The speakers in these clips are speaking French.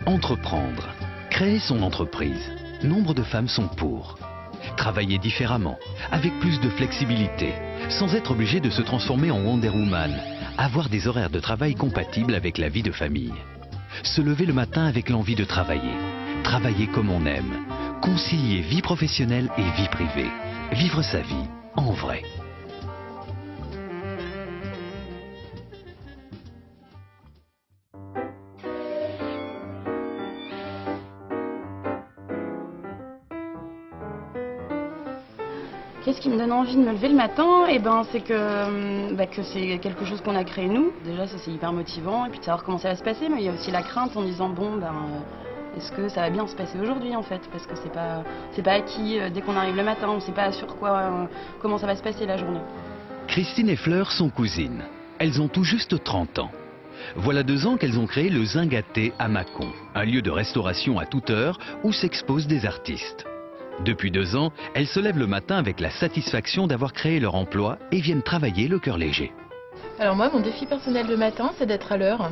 Entreprendre, créer son entreprise. Nombre de femmes sont pour. Travailler différemment, avec plus de flexibilité, sans être obligé de se transformer en Wonder Woman. Avoir des horaires de travail compatibles avec la vie de famille. Se lever le matin avec l'envie de travailler. Travailler comme on aime. Concilier vie professionnelle et vie privée. Vivre sa vie en vrai. Qu'est-ce qui me donne envie de me lever le matin? C'est que c'est quelque chose qu'on a créé nous. Déjà, ça c'est hyper motivant, et puis de savoir comment ça va se passer. Mais il y a aussi la crainte en disant est-ce que ça va bien se passer aujourd'hui en fait? Parce que c'est pas acquis dès qu'on arrive le matin. On ne sait pas sur quoi, comment ça va se passer la journée. Christine et Fleur sont cousines. Elles ont tout juste 30 ans. Voilà 2 ans qu'elles ont créé le Zingaté à Mâcon, un lieu de restauration à toute heure où s'exposent des artistes. Depuis 2 ans, elles se lèvent le matin avec la satisfaction d'avoir créé leur emploi et viennent travailler le cœur léger. Alors moi, mon défi personnel le matin, c'est d'être à l'heure,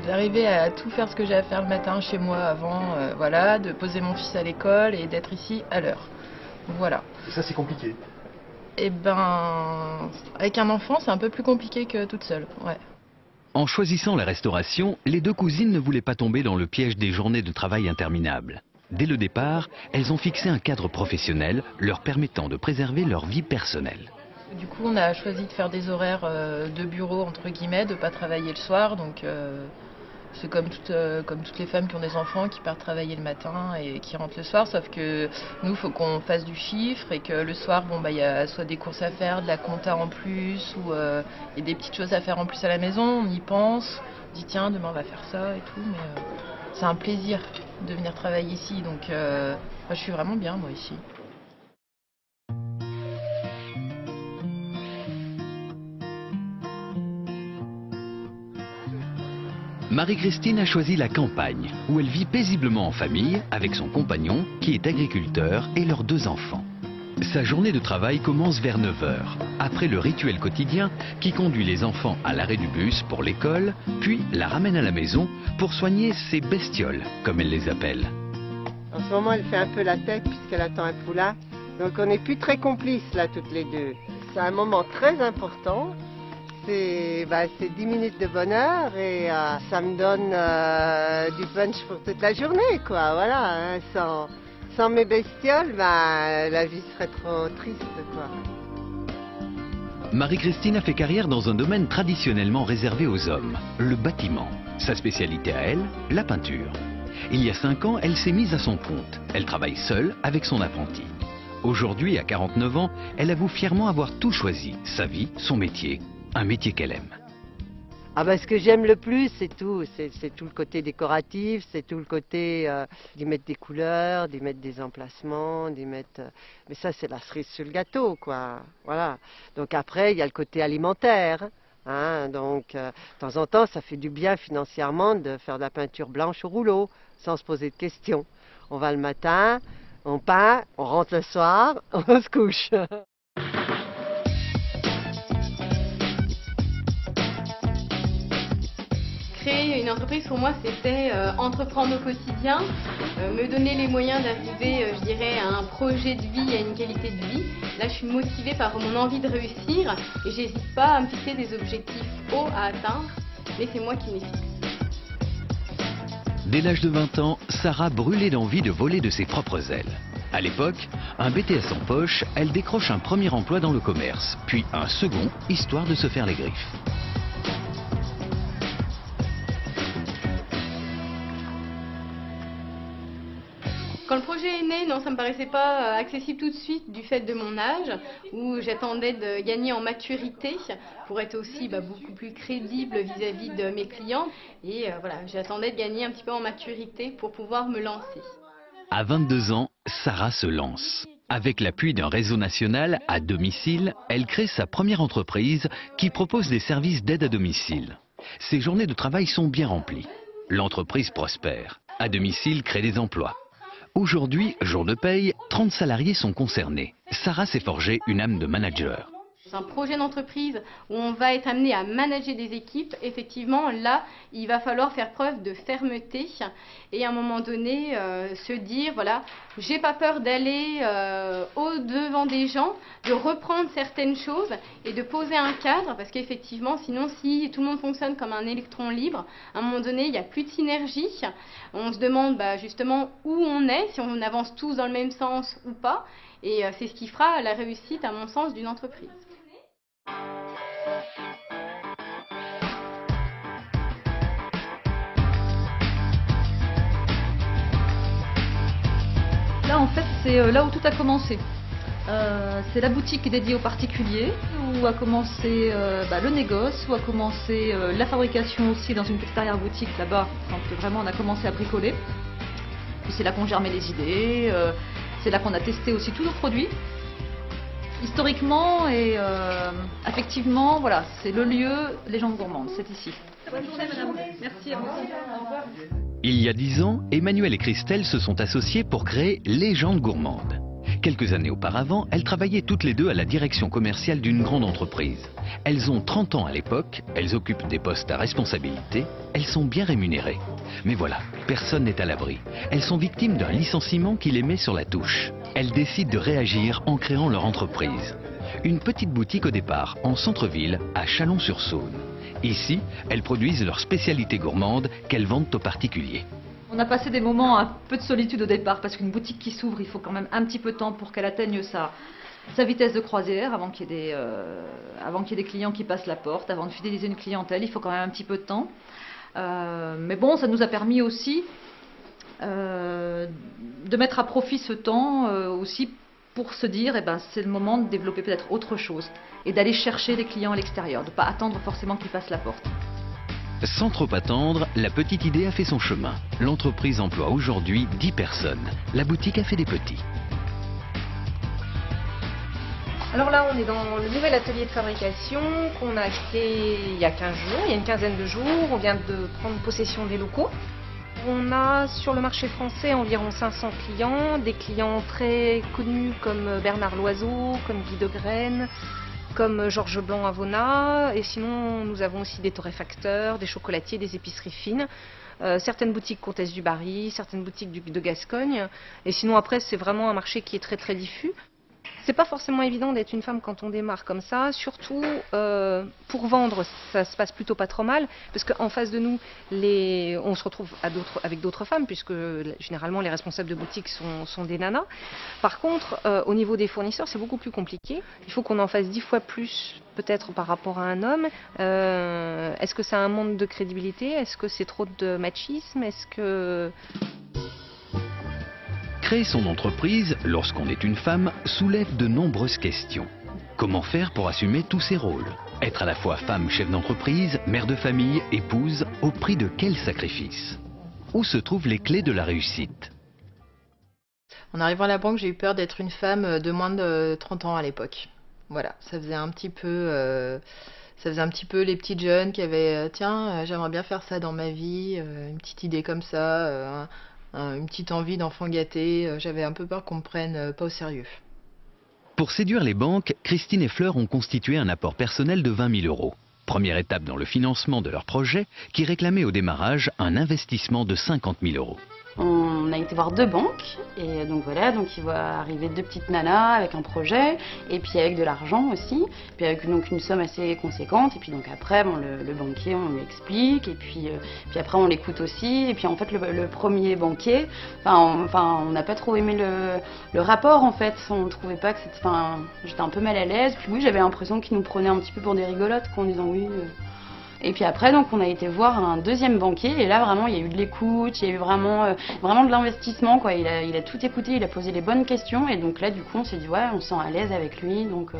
d'arriver à tout faire ce que j'ai à faire le matin chez moi avant, voilà, de poser mon fils à l'école et d'être ici à l'heure. Voilà. Et ça, c'est compliqué. Avec un enfant, c'est un peu plus compliqué que toute seule, ouais. En choisissant la restauration, les 2 cousines ne voulaient pas tomber dans le piège des journées de travail interminables. Dès le départ, elles ont fixé un cadre professionnel leur permettant de préserver leur vie personnelle. Du coup, on a choisi de faire des horaires de bureau, entre guillemets, de ne pas travailler le soir. Donc, c'est comme toutes les femmes qui ont des enfants, qui partent travailler le matin et qui rentrent le soir. Sauf que nous, il faut qu'on fasse du chiffre et que le soir, il y a soit des courses à faire, de la compta en plus, ou il y a des petites choses à faire en plus à la maison. On y pense, on dit tiens, demain on va faire ça et tout. Mais c'est un plaisir de venir travailler ici. Donc, je suis vraiment bien, moi, ici. Marie-Christine a choisi la campagne, où elle vit paisiblement en famille avec son compagnon, qui est agriculteur, et leurs 2 enfants. Sa journée de travail commence vers 9 h, après le rituel quotidien qui conduit les enfants à l'arrêt du bus pour l'école, puis la ramène à la maison pour soigner ses bestioles, comme elle les appelle. En ce moment, elle fait un peu la tête puisqu'elle attend un poulain. Donc on n'est plus très complices là, toutes les 2. C'est un moment très important. C'est 10 minutes de bonheur et ça me donne du punch pour toute la journée, quoi. Voilà, hein. Sans mes bestioles, la vie serait trop triste, quoi. Marie-Christine a fait carrière dans un domaine traditionnellement réservé aux hommes, le bâtiment. Sa spécialité à elle, la peinture. Il y a 5 ans, elle s'est mise à son compte. Elle travaille seule avec son apprenti. Aujourd'hui, à 49 ans, elle avoue fièrement avoir tout choisi, sa vie, son métier. Un métier qu'elle aime. Ce que j'aime le plus, c'est tout. C'est tout le côté décoratif, c'est tout le côté d'y mettre des couleurs, d'y mettre des emplacements, mais ça, c'est la cerise sur le gâteau, quoi. Voilà. Donc après, il y a le côté alimentaire. Hein. Donc, de temps en temps, ça fait du bien financièrement de faire de la peinture blanche au rouleau, sans se poser de questions. On va le matin, on peint, on rentre le soir, on se couche. Créer une entreprise, pour moi, c'était entreprendre au quotidien, me donner les moyens d'arriver, je dirais, à un projet de vie, à une qualité de vie. Là, je suis motivée par mon envie de réussir et j'hésite pas à me fixer des objectifs hauts à atteindre, mais c'est moi qui les fixe. Dès l'âge de 20 ans, Sarah brûlait d'envie de voler de ses propres ailes. À l'époque, un BTS en poche, elle décroche un premier emploi dans le commerce, puis un second, histoire de se faire les griffes. Quand le projet est né, non, ça me paraissait pas accessible tout de suite du fait de mon âge, où j'attendais de gagner en maturité pour être aussi beaucoup plus crédible vis-à-vis de mes clients. Et voilà, j'attendais de gagner un petit peu en maturité pour pouvoir me lancer. À 22 ans, Sarah se lance. Avec l'appui d'un réseau national à domicile, elle crée sa première entreprise qui propose des services d'aide à domicile. Ses journées de travail sont bien remplies. L'entreprise prospère. À domicile crée des emplois. Aujourd'hui, jour de paye, 30 salariés sont concernés. Sarah s'est forgée une âme de manager. un projet d'entreprise où on va être amené à manager des équipes, effectivement, là, il va falloir faire preuve de fermeté et à un moment donné, se dire, voilà, j'ai pas peur d'aller au-devant des gens, de reprendre certaines choses et de poser un cadre, parce qu'effectivement, sinon, si tout le monde fonctionne comme un électron libre, à un moment donné, il n'y a plus de synergie. On se demande justement où on est, si on avance tous dans le même sens ou pas. Et c'est ce qui fera la réussite, à mon sens, d'une entreprise. Là, en fait, c'est là où tout a commencé. C'est la boutique dédiée aux particuliers, où a commencé le négoce, où a commencé la fabrication aussi dans une petite arrière-boutique là-bas, quand vraiment on a commencé à bricoler. Puis c'est là qu'on germait les idées, c'est là qu'on a testé aussi tous nos produits. Historiquement et affectivement, voilà, c'est le lieu Légende Gourmande, c'est ici. Bonne journée madame, merci à vous. Au revoir. Il y a 10 ans, Emmanuel et Christelle se sont associés pour créer Légende Gourmande. Quelques années auparavant, elles travaillaient toutes les deux à la direction commerciale d'une grande entreprise. Elles ont 30 ans à l'époque, elles occupent des postes à responsabilité, elles sont bien rémunérées. Mais voilà, personne n'est à l'abri. Elles sont victimes d'un licenciement qui les met sur la touche. Elles décident de réagir en créant leur entreprise. Une petite boutique au départ, en centre-ville, à Chalon-sur-Saône. Ici, elles produisent leurs spécialités gourmandes qu'elles vendent aux particuliers. On a passé des moments un peu de solitude au départ, parce qu'une boutique qui s'ouvre, il faut quand même un petit peu de temps pour qu'elle atteigne sa vitesse de croisière, avant qu'il y ait des clients qui passent la porte, avant de fidéliser une clientèle, il faut quand même un petit peu de temps. Mais bon, ça nous a permis aussi de mettre à profit ce temps aussi pour se dire, c'est le moment de développer peut-être autre chose et d'aller chercher des clients à l'extérieur, de ne pas attendre forcément qu'ils passent la porte. Sans trop attendre, la petite idée a fait son chemin. L'entreprise emploie aujourd'hui 10 personnes. La boutique a fait des petits. Alors là, on est dans le nouvel atelier de fabrication qu'on a acheté il y a 15 jours, il y a une quinzaine de jours. On vient de prendre possession des locaux. On a sur le marché français environ 500 clients, des clients très connus comme Bernard Loiseau, comme Guy de Graine, comme Georges Blanc à Vona, et sinon nous avons aussi des torréfacteurs, des chocolatiers, des épiceries fines, certaines boutiques Comtesse du Barry, certaines boutiques de Gascogne, et sinon après c'est vraiment un marché qui est très très diffus. C'est pas forcément évident d'être une femme quand on démarre comme ça, surtout pour vendre, ça se passe plutôt pas trop mal, parce qu'en face de nous, on se retrouve avec d'autres femmes, puisque généralement les responsables de boutique sont des nanas. Par contre, au niveau des fournisseurs, c'est beaucoup plus compliqué. Il faut qu'on en fasse 10 fois plus, peut-être par rapport à un homme. Est-ce que c'est un manque de crédibilité? Est-ce que c'est trop de machisme? Est-ce que... Créer son entreprise, lorsqu'on est une femme, soulève de nombreuses questions. Comment faire pour assumer tous ces rôles? Être à la fois femme chef d'entreprise, mère de famille, épouse, au prix de quels sacrifices? Où se trouvent les clés de la réussite? En arrivant à la banque, j'ai eu peur d'être une femme de moins de 30 ans à l'époque. Voilà, ça faisait un petit peu les petites jeunes qui avaient tiens, j'aimerais bien faire ça dans ma vie, une petite idée comme ça, une petite envie d'enfant gâté. J'avais un peu peur qu'on me prenne pas au sérieux. Pour séduire les banques, Christine et Fleur ont constitué un apport personnel de 20 000 €. Première étape dans le financement de leur projet, qui réclamait au démarrage un investissement de 50 000 €. On a été voir 2 banques et donc voilà, donc il va arriver 2 petites nanas avec un projet et puis avec de l'argent aussi, puis avec donc une somme assez conséquente et puis donc après le banquier on lui explique et puis après on l'écoute aussi et puis en fait le premier banquier, on n'a pas trop aimé le rapport en fait, on trouvait pas que c'était, j'étais un peu mal à l'aise, puis oui j'avais l'impression qu'il nous prenait un petit peu pour des rigolotes en disant oui. Et puis après, donc, on a été voir un deuxième banquier et là, vraiment, il y a eu de l'écoute, il y a eu vraiment de l'investissement, quoi. Il a tout écouté, il a posé les bonnes questions et donc là, du coup, on s'est dit, ouais, on se sent à l'aise avec lui. Donc,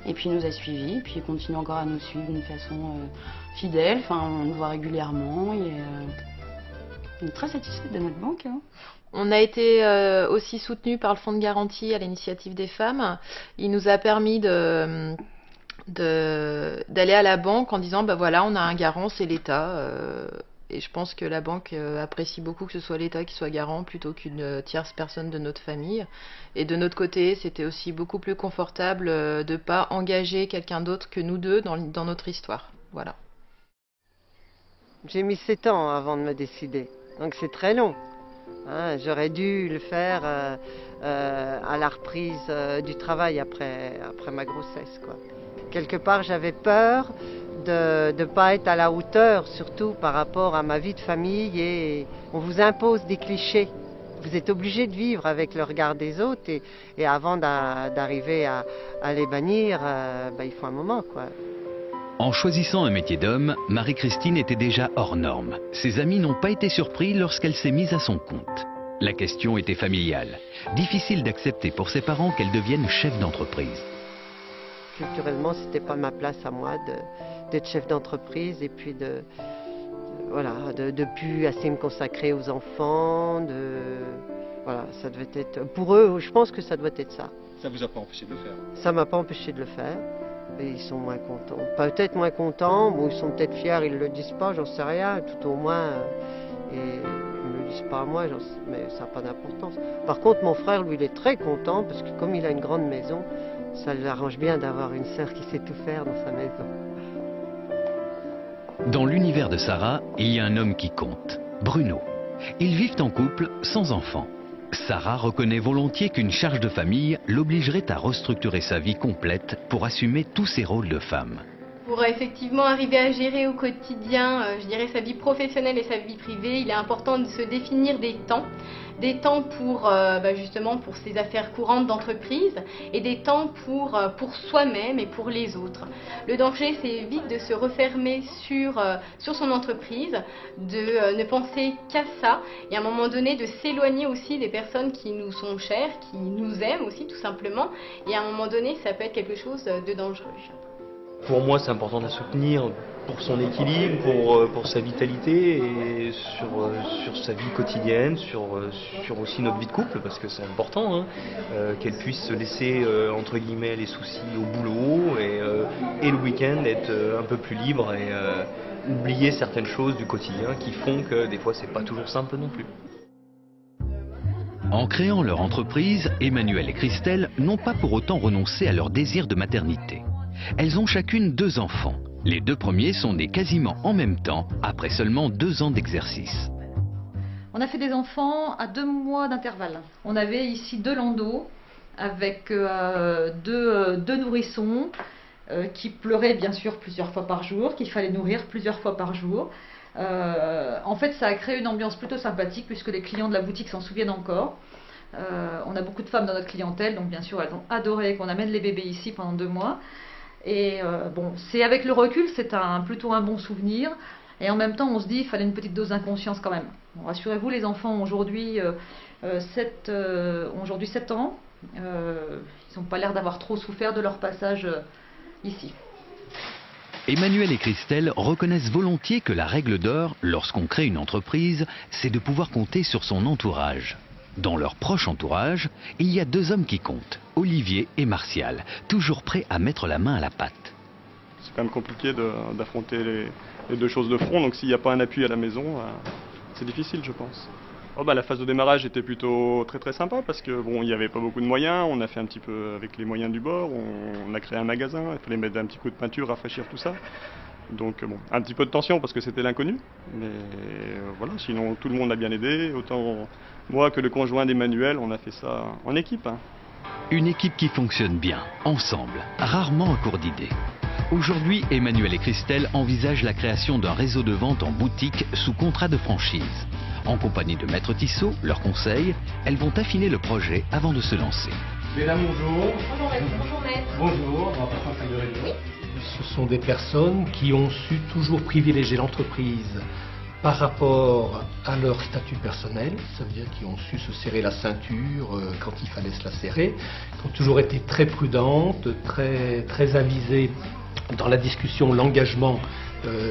et puis, il nous a suivis, puis il continue encore à nous suivre d'une façon fidèle. Enfin, on nous voit régulièrement et on est très satisfait de notre banque. Hein. On a été aussi soutenu par le fonds de garantie à l'initiative des femmes. Il nous a permis d'aller à la banque en disant voilà, on a un garant, c'est l'État, Et je pense que la banque apprécie beaucoup que ce soit l'État qui soit garant plutôt qu'une tierce personne de notre famille. Et de notre côté, c'était aussi beaucoup plus confortable de ne pas engager quelqu'un d'autre que nous deux dans notre histoire. Voilà. J'ai mis 7 ans avant de me décider, donc c'est très long. Hein, j'aurais dû le faire à la reprise du travail après ma grossesse, quoi. Quelque part, j'avais peur de ne pas être à la hauteur, surtout par rapport à ma vie de famille, et on vous impose des clichés. Vous êtes obligé de vivre avec le regard des autres, et avant d'arriver à les bannir, il faut un moment, quoi. En choisissant un métier d'homme, Marie-Christine était déjà hors norme. Ses amis n'ont pas été surpris lorsqu'elle s'est mise à son compte. La question était familiale. Difficile d'accepter pour ses parents qu'elle devienne chef d'entreprise. Culturellement, c'était pas ma place à moi d'être chef d'entreprise et puis de plus assez me consacrer aux enfants. Voilà, ça devait être pour eux. Je pense que ça doit être ça. Ça vous a pas empêché de le faire? Ça m'a pas empêché de le faire. Et ils sont moins contents. Peut-être moins contents, bon, ils sont peut-être fiers, ils le disent pas, j'en sais rien. Tout au moins, et ils me le disent pas à moi, mais ça n'a pas d'importance. Par contre, mon frère, lui, il est très content parce que comme il a une grande maison, ça l'arrange bien d'avoir une sœur qui sait tout faire dans sa maison. Dans l'univers de Sarah, il y a un homme qui compte, Bruno. Ils vivent en couple, sans enfants. Sarah reconnaît volontiers qu'une charge de famille l'obligerait à restructurer sa vie complète pour assumer tous ses rôles de femme. Pour effectivement arriver à gérer au quotidien, je dirais, sa vie professionnelle et sa vie privée, il est important de se définir des temps pour justement pour ses affaires courantes d'entreprise et des temps pour soi-même et pour les autres. Le danger, c'est vite de se refermer sur son entreprise, de ne penser qu'à ça et à un moment donné de s'éloigner aussi des personnes qui nous sont chères, qui nous aiment aussi tout simplement, et à un moment donné ça peut être quelque chose de dangereux. Pour moi, c'est important de la soutenir pour son équilibre, pour sa vitalité et sur sa vie quotidienne, sur aussi notre vie de couple, parce que c'est important qu'elle puisse se laisser entre guillemets les soucis au boulot et le week-end être un peu plus libre et oublier certaines choses du quotidien qui font que des fois c'est pas toujours simple non plus. En créant leur entreprise, Emmanuelle et Christelle n'ont pas pour autant renoncé à leur désir de maternité. Elles ont chacune 2 enfants. Les 2 premiers sont nés quasiment en même temps, après seulement 2 ans d'exercice. On a fait des enfants à 2 mois d'intervalle. On avait ici 2 landaux avec 2 nourrissons qui pleuraient bien sûr plusieurs fois par jour, qu'il fallait nourrir plusieurs fois par jour. En fait, ça a créé une ambiance plutôt sympathique puisque les clients de la boutique s'en souviennent encore. On a beaucoup de femmes dans notre clientèle, donc bien sûr elles ont adoré qu'on amène les bébés ici pendant 2 mois. Et c'est avec le recul, c'est plutôt un bon souvenir. Et en même temps, on se dit qu'il fallait une petite dose d'inconscience quand même. Bon, rassurez-vous, les enfants ont aujourd'hui 7 ans. Ils n'ont pas l'air d'avoir trop souffert de leur passage ici. Emmanuelle et Christelle reconnaissent volontiers que la règle d'or, lorsqu'on crée une entreprise, c'est de pouvoir compter sur son entourage. Dans leur proche entourage, il y a 2 hommes qui comptent, Olivier et Martial, toujours prêts à mettre la main à la pâte. C'est quand même compliqué d'affronter les 2 choses de front, donc s'il n'y a pas un appui à la maison, c'est difficile, je pense. La phase de démarrage était plutôt très sympa parce que il n'y avait pas beaucoup de moyens, on a fait un petit peu avec les moyens du bord, on a créé un magasin, il fallait mettre un petit coup de peinture, rafraîchir tout ça. Donc un petit peu de tension parce que c'était l'inconnu, mais voilà, sinon tout le monde a bien aidé, autant moi que le conjoint d'Emmanuelle, on a fait ça en équipe. Une équipe qui fonctionne bien, ensemble, rarement à court d'idées. Aujourd'hui, Emmanuelle et Christelle envisagent la création d'un réseau de vente en boutique sous contrat de franchise. En compagnie de Maître Tissot, leur conseil, elles vont affiner le projet avant de se lancer. Mesdames, bonjour. Bonjour maître. Bonjour maître. Bonjour, on va passer un sac de réunion. Ce sont des personnes qui ont su toujours privilégier l'entreprise par rapport à leur statut personnel, ça veut dire qui ont su se serrer la ceinture quand il fallait se la serrer, qui ont toujours été très prudentes, très avisées dans la discussion, l'engagement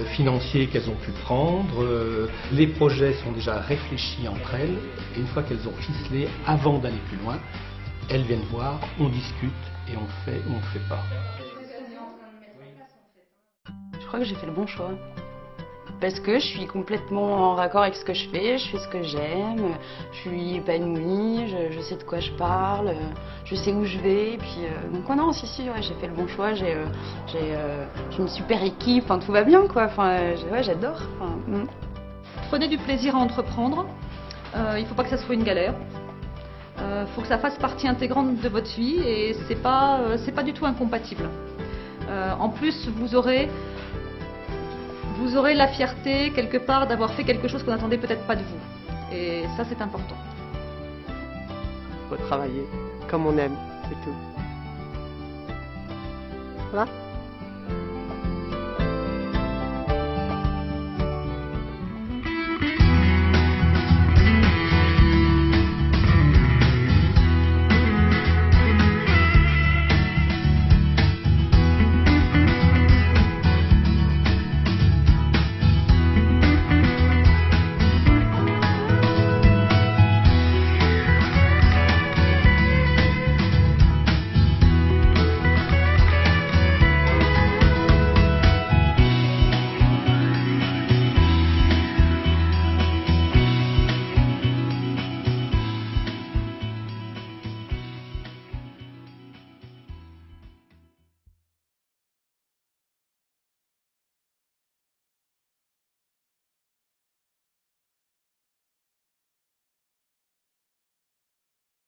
financier qu'elles ont pu prendre. Les projets sont déjà réfléchis entre elles et une fois qu'elles ont ficelé, avant d'aller plus loin, elles viennent voir, on discute et on fait ou on ne fait pas. Je crois que j'ai fait le bon choix. Parce que je suis complètement en raccord avec ce que je fais ce que j'aime, je suis épanouie, je sais de quoi je parle, je sais où je vais. Et puis, donc non, si, ouais, j'ai fait le bon choix, j'ai une super équipe, enfin, tout va bien quoi. Enfin, ouais, j'adore. Enfin, Prenez du plaisir à entreprendre, il ne faut pas que ça soit une galère. Il faut que ça fasse partie intégrante de votre vie et c'est pas du tout incompatible. En plus, vous aurez la fierté quelque part d'avoir fait quelque chose qu'on n'attendait peut-être pas de vous. Et ça, c'est important. Il faut travailler comme on aime, c'est tout. Voilà.